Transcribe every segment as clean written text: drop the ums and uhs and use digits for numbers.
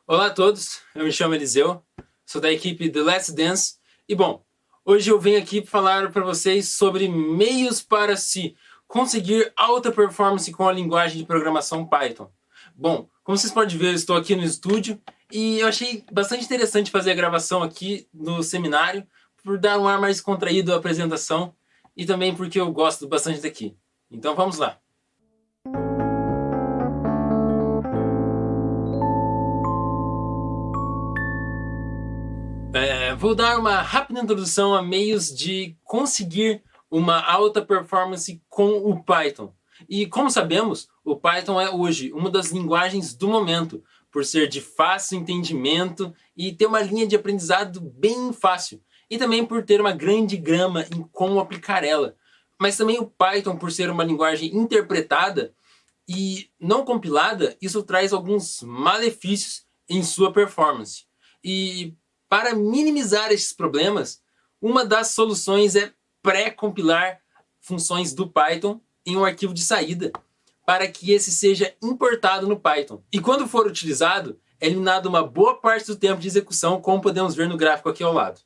Olá a todos, eu me chamo Eliseu, sou da equipe The Let's Dance e bom, hoje eu venho aqui falar para vocês sobre meios para se conseguir alta performance com a linguagem de programação Python. Bom, como vocês podem ver, eu estou aqui no estúdio e eu achei bastante interessante fazer a gravação aqui no seminário por dar um ar mais contraído à apresentação e também porque eu gosto bastante daqui. Então vamos lá. Vou dar uma rápida introdução a meios de conseguir uma alta performance com o Python. E como sabemos, o Python é hoje uma das linguagens do momento, por ser de fácil entendimento e ter uma linha de aprendizado bem fácil. E também por ter uma grande gama em como aplicar ela. Mas também o Python, por ser uma linguagem interpretada e não compilada, isso traz alguns malefícios em sua performance. E para minimizar esses problemas, uma das soluções é pré-compilar funções do Python em um arquivo de saída, para que esse seja importado no Python. E quando for utilizado, é eliminado uma boa parte do tempo de execução, como podemos ver no gráfico aqui ao lado.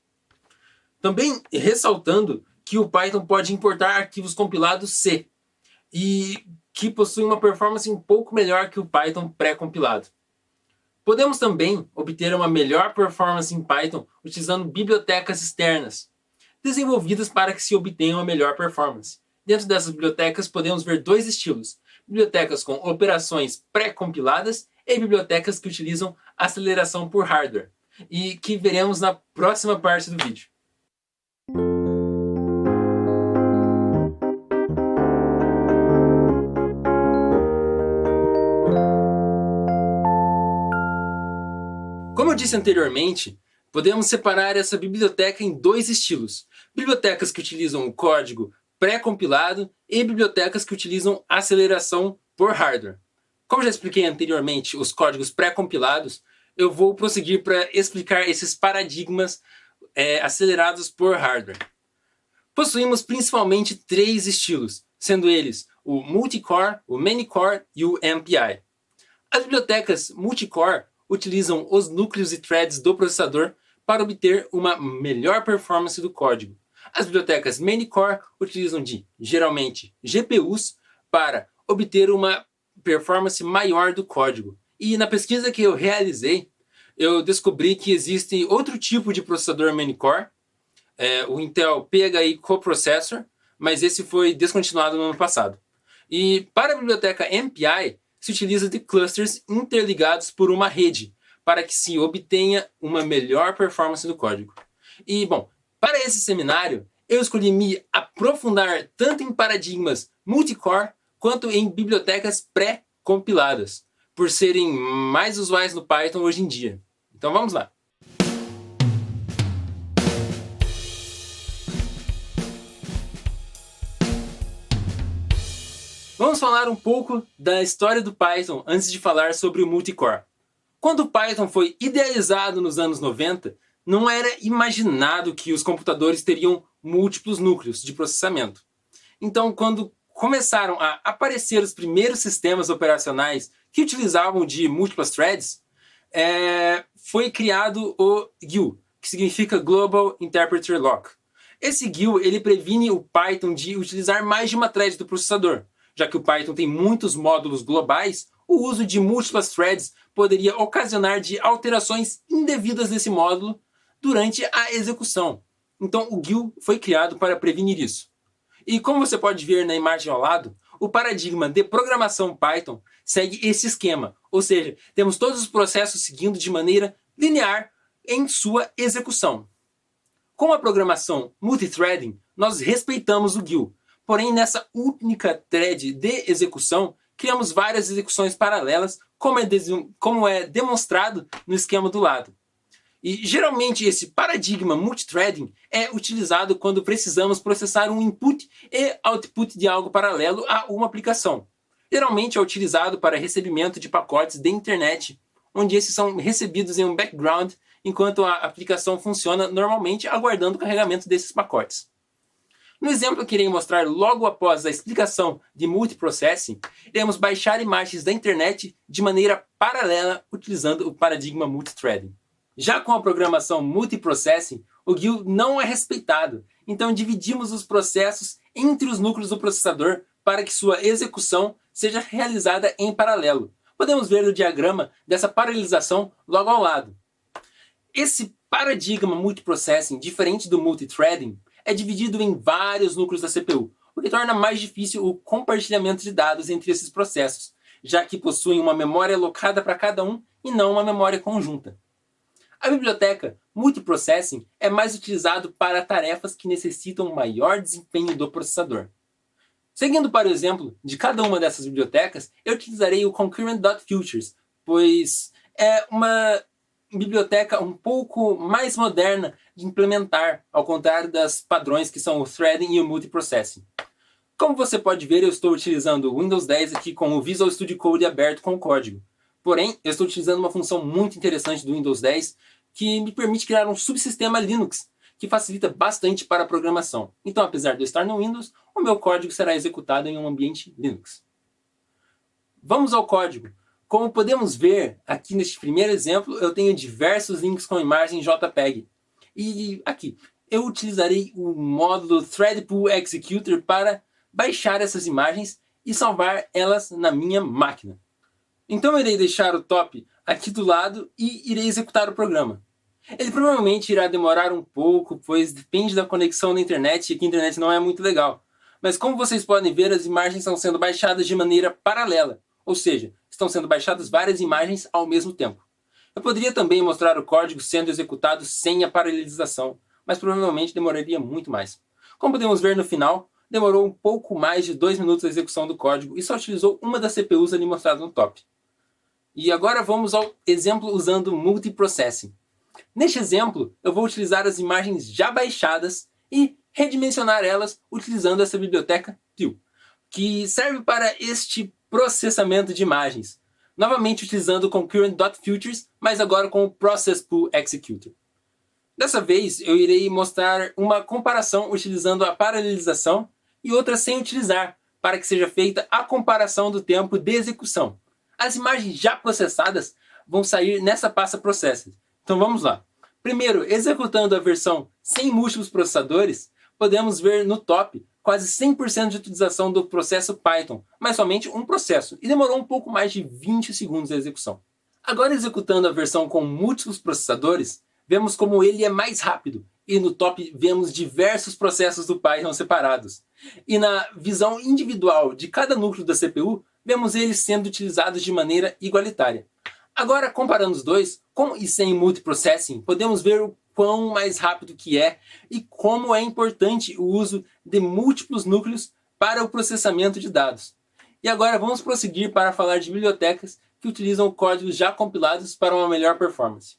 Também ressaltando que o Python pode importar arquivos compilados C, e que possuem uma performance um pouco melhor que o Python pré-compilado. Podemos também obter uma melhor performance em Python utilizando bibliotecas externas, desenvolvidas para que se obtenha uma melhor performance. Dentro dessas bibliotecas podemos ver dois estilos: bibliotecas com operações pré-compiladas e bibliotecas que utilizam aceleração por hardware, e que veremos na próxima parte do vídeo. Como eu disse anteriormente, podemos separar essa biblioteca em dois estilos: bibliotecas que utilizam o código pré-compilado e bibliotecas que utilizam aceleração por hardware. Como já expliquei anteriormente os códigos pré-compilados, eu vou prosseguir para explicar esses paradigmas acelerados por hardware. Possuímos principalmente três estilos, sendo eles o multicore, o many-core e o MPI. As bibliotecas multicore utilizam os núcleos e threads do processador para obter uma melhor performance do código. As bibliotecas many-core utilizam geralmente, GPUs para obter uma performance maior do código. E na pesquisa que eu realizei, eu descobri que existe outro tipo de processador many-core, o Intel PHI Coprocessor, mas esse foi descontinuado no ano passado. E para a biblioteca MPI, se utiliza de clusters interligados por uma rede, para que se obtenha uma melhor performance do código. E, bom, para esse seminário, eu escolhi me aprofundar tanto em paradigmas multicore quanto em bibliotecas pré-compiladas, por serem mais usuais no Python hoje em dia. Então vamos lá. Vamos falar um pouco da história do Python antes de falar sobre o multicore. Quando o Python foi idealizado nos anos 90, não era imaginado que os computadores teriam múltiplos núcleos de processamento. Então, quando começaram a aparecer os primeiros sistemas operacionais que utilizavam de múltiplas threads, foi criado o GIL, que significa Global Interpreter Lock. Esse GIL ele previne o Python de utilizar mais de uma thread do processador. Já que o Python tem muitos módulos globais, o uso de múltiplas threads poderia ocasionar de alterações indevidas desse módulo durante a execução. Então o GIL foi criado para prevenir isso. E como você pode ver na imagem ao lado, o paradigma de programação Python segue esse esquema, ou seja, temos todos os processos seguindo de maneira linear em sua execução. Com a programação multithreading, nós respeitamos o GIL. Porém, nessa única thread de execução, criamos várias execuções paralelas, como é demonstrado no esquema do lado. E geralmente esse paradigma multithreading é utilizado quando precisamos processar um input e output de algo paralelo a uma aplicação. Geralmente é utilizado para recebimento de pacotes de internet, onde esses são recebidos em um background, enquanto a aplicação funciona normalmente aguardando o carregamento desses pacotes. No exemplo que irei mostrar logo após a explicação de multiprocessing, iremos baixar imagens da internet de maneira paralela utilizando o paradigma multithreading. Já com a programação multiprocessing, o GIL não é respeitado, então dividimos os processos entre os núcleos do processador para que sua execução seja realizada em paralelo. Podemos ver o diagrama dessa paralelização logo ao lado. Esse paradigma multiprocessing, diferente do multithreading, é dividido em vários núcleos da CPU, o que torna mais difícil o compartilhamento de dados entre esses processos, já que possuem uma memória alocada para cada um e não uma memória conjunta. A biblioteca multiprocessing é mais utilizado para tarefas que necessitam maior desempenho do processador. Seguindo para o exemplo de cada uma dessas bibliotecas, eu utilizarei o concurrent.futures, pois é uma biblioteca um pouco mais moderna de implementar, ao contrário das padrões que são o threading e o multiprocessing. Como você pode ver, eu estou utilizando o Windows 10 aqui com o Visual Studio Code aberto com o código. Porém, eu estou utilizando uma função muito interessante do Windows 10 que me permite criar um subsistema Linux, que facilita bastante para a programação. Então, apesar de eu estar no Windows, o meu código será executado em um ambiente Linux. Vamos ao código. Como podemos ver aqui neste primeiro exemplo, eu tenho diversos links com imagem JPEG. E aqui, eu utilizarei o módulo ThreadPool-Executor para baixar essas imagens e salvar elas na minha máquina. Então eu irei deixar o top aqui do lado e irei executar o programa. Ele provavelmente irá demorar um pouco, pois depende da conexão da internet e aqui a internet não é muito legal. Mas como vocês podem ver, as imagens estão sendo baixadas de maneira paralela, ou seja, estão sendo baixadas várias imagens ao mesmo tempo. Eu poderia também mostrar o código sendo executado sem a paralelização, mas provavelmente demoraria muito mais. Como podemos ver no final, demorou um pouco mais de 2 minutos a execução do código e só utilizou uma das CPUs ali mostrada no top. E agora vamos ao exemplo usando multiprocessing. Neste exemplo, eu vou utilizar as imagens já baixadas e redimensionar elas utilizando essa biblioteca TIL, que serve para este processamento de imagens, novamente utilizando o concurrent.futures, mas agora com o processPool-Executor. Dessa vez, eu irei mostrar uma comparação utilizando a paralelização e outra sem utilizar, para que seja feita a comparação do tempo de execução. As imagens já processadas vão sair nessa pasta Processed. Então vamos lá. Primeiro, executando a versão sem múltiplos processadores, podemos ver no top quase 100% de utilização do processo Python, mas somente um processo, e demorou um pouco mais de 20 segundos a execução. Agora executando a versão com múltiplos processadores, vemos como ele é mais rápido, e no top vemos diversos processos do Python separados. E na visão individual de cada núcleo da CPU, vemos eles sendo utilizados de maneira igualitária. Agora, comparando os dois, com e sem multiprocessing, podemos ver o quão mais rápido que é e como é importante o uso de múltiplos núcleos para o processamento de dados. E agora vamos prosseguir para falar de bibliotecas que utilizam códigos já compilados para uma melhor performance.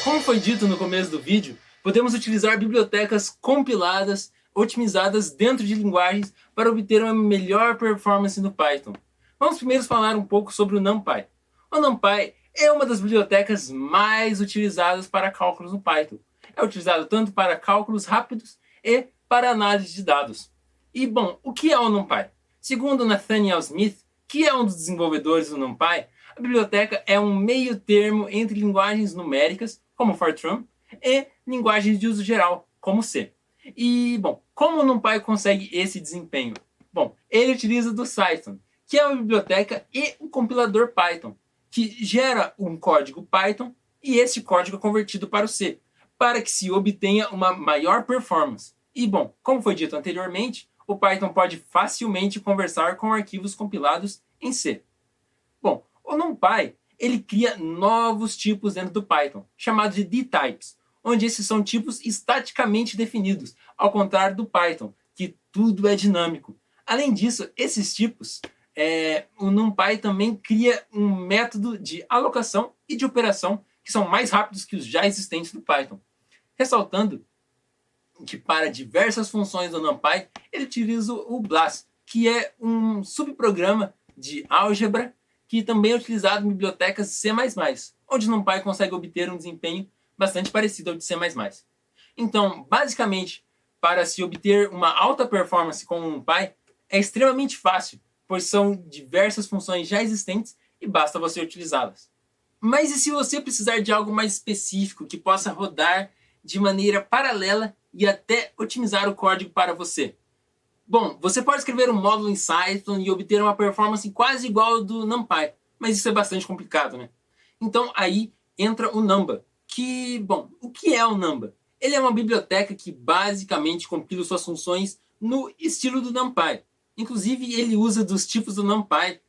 Como foi dito no começo do vídeo, podemos utilizar bibliotecas compiladas, otimizadas dentro de linguagens para obter uma melhor performance no Python. Vamos primeiro falar um pouco sobre o NumPy. O NumPy é uma das bibliotecas mais utilizadas para cálculos no Python. É utilizado tanto para cálculos rápidos e para análise de dados. E bom, o que é o NumPy? Segundo Nathaniel Smith, que é um dos desenvolvedores do NumPy, a biblioteca é um meio termo entre linguagens numéricas, como Fortran, e linguagens de uso geral, como C. E, bom, como o NumPy consegue esse desempenho? Bom, ele utiliza do Cython, que é uma biblioteca e um compilador Python, que gera um código Python e esse código é convertido para o C, para que se obtenha uma maior performance. E, bom, como foi dito anteriormente, o Python pode facilmente conversar com arquivos compilados em C. Bom, o NumPy, ele cria novos tipos dentro do Python, chamados de D-types, onde esses são tipos estaticamente definidos, ao contrário do Python, que tudo é dinâmico. Além disso, esses tipos, o NumPy também cria um método de alocação e de operação que são mais rápidos que os já existentes do Python. Ressaltando que para diversas funções do NumPy, ele utiliza o BLAS, que é um subprograma de álgebra que também é utilizado em bibliotecas C++, onde o NumPy consegue obter um desempenho bastante parecido ao de C++. Então, basicamente, para se obter uma alta performance com o NumPy, é extremamente fácil, pois são diversas funções já existentes e basta você utilizá-las. Mas e se você precisar de algo mais específico que possa rodar de maneira paralela e até otimizar o código para você? Bom, você pode escrever um módulo em Python e obter uma performance quase igual ao do NumPy, mas isso é bastante complicado, né? Então aí entra o Numba, o que é o Numba? Ele é uma biblioteca que basicamente compila suas funções no estilo do NumPy. Inclusive, ele usa dos tipos do NumPy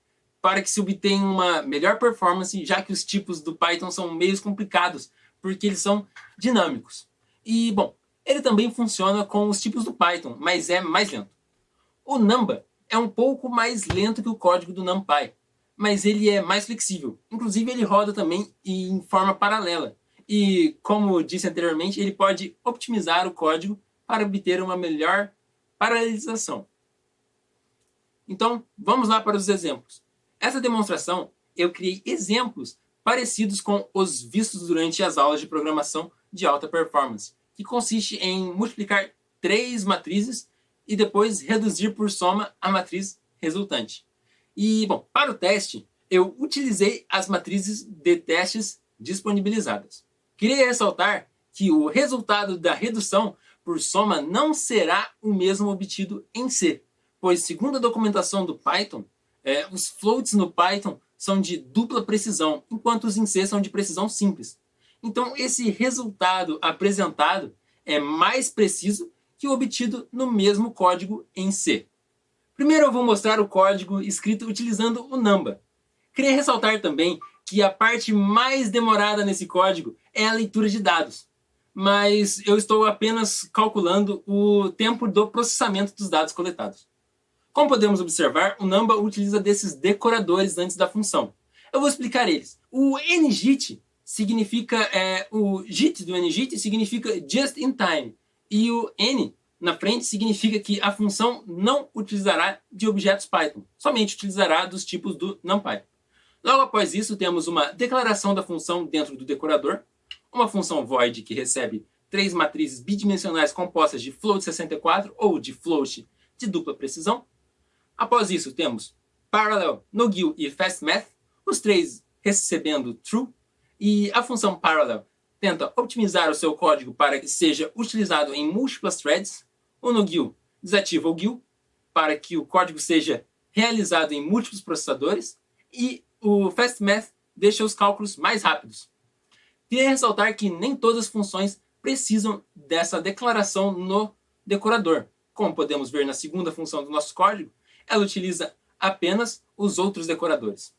para que se obtenha uma melhor performance, já que os tipos do Python são meio complicados, porque eles são dinâmicos. E, bom, ele também funciona com os tipos do Python, mas é mais lento. O Numba é um pouco mais lento que o código do NumPy, mas ele é mais flexível. Inclusive, ele roda também em forma paralela. E, como disse anteriormente, ele pode optimizar o código para obter uma melhor paralelização. Então, vamos lá para os exemplos. Essa demonstração, eu criei exemplos parecidos com os vistos durante as aulas de programação de alta performance, que consiste em multiplicar 3 matrizes e depois reduzir por soma a matriz resultante. E, bom, para o teste, eu utilizei as matrizes de testes disponibilizadas. Queria ressaltar que o resultado da redução por soma não será o mesmo obtido em C, pois, segundo a documentação do Python, os floats no Python são de dupla precisão, enquanto os em C são de precisão simples. Então, esse resultado apresentado é mais preciso que o obtido no mesmo código em C. Primeiro eu vou mostrar o código escrito utilizando o Numba. Queria ressaltar também que a parte mais demorada nesse código é a leitura de dados, mas eu estou apenas calculando o tempo do processamento dos dados coletados. Como podemos observar, o Numba utiliza desses decoradores antes da função. Eu vou explicar eles. O ngit significa, o JIT do ngit significa just in time, e o n na frente significa que a função não utilizará de objetos Python, somente utilizará dos tipos do NumPy. Logo após isso, temos uma declaração da função dentro do decorador, uma função void que recebe 3 matrizes bidimensionais compostas de float 64 ou de float de dupla precisão. Após isso, temos parallel, nogil e fastmath, os 3 recebendo true, e a função parallel tenta otimizar o seu código para que seja utilizado em múltiplas threads. O nogil desativa o GIL para que o código seja realizado em múltiplos processadores, e o fastmath deixa os cálculos mais rápidos. Queria ressaltar que nem todas as funções precisam dessa declaração no decorador. Como podemos ver na segunda função do nosso código, ela utiliza apenas os outros decoradores.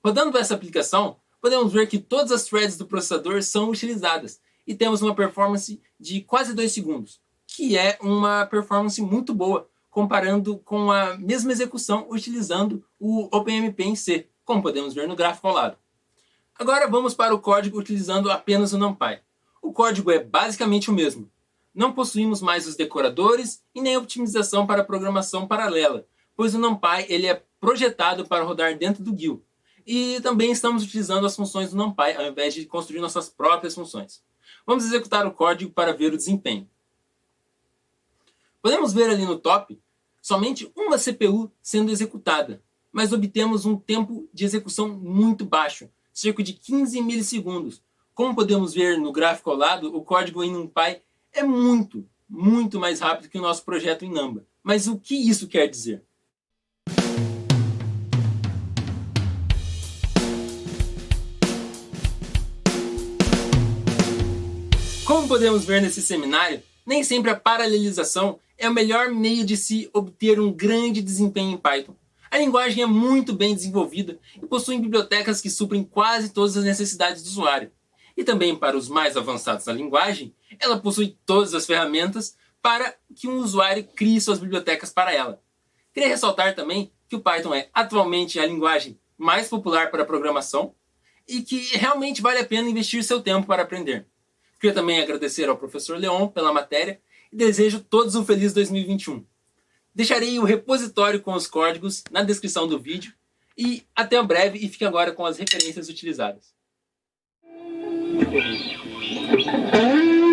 Rodando essa aplicação, podemos ver que todas as threads do processador são utilizadas e temos uma performance de quase 2 segundos, que é uma performance muito boa, comparando com a mesma execução utilizando o OpenMP em C, como podemos ver no gráfico ao lado. Agora vamos para o código utilizando apenas o NumPy. O código é basicamente o mesmo. Não possuímos mais os decoradores e nem a optimização para programação paralela, pois o NumPy ele é projetado para rodar dentro do GIL. E também estamos utilizando as funções do NumPy ao invés de construir nossas próprias funções. Vamos executar o código para ver o desempenho. Podemos ver ali no top somente uma CPU sendo executada, mas obtemos um tempo de execução muito baixo, cerca de 15 milissegundos. Como podemos ver no gráfico ao lado, o código em NumPy é muito mais rápido que o nosso projeto em Numba. Mas o que isso quer dizer? Como podemos ver nesse seminário, nem sempre a paralelização é o melhor meio de se obter um grande desempenho em Python. A linguagem é muito bem desenvolvida e possui bibliotecas que suprem quase todas as necessidades do usuário. E também para os mais avançados da linguagem, ela possui todas as ferramentas para que um usuário crie suas bibliotecas para ela. Queria ressaltar também que o Python é atualmente a linguagem mais popular para programação e que realmente vale a pena investir seu tempo para aprender. Queria também agradecer ao professor Leon pela matéria e desejo todos um feliz 2021. Deixarei o repositório com os códigos na descrição do vídeo e até breve, e fique agora com as referências utilizadas. muito ruim.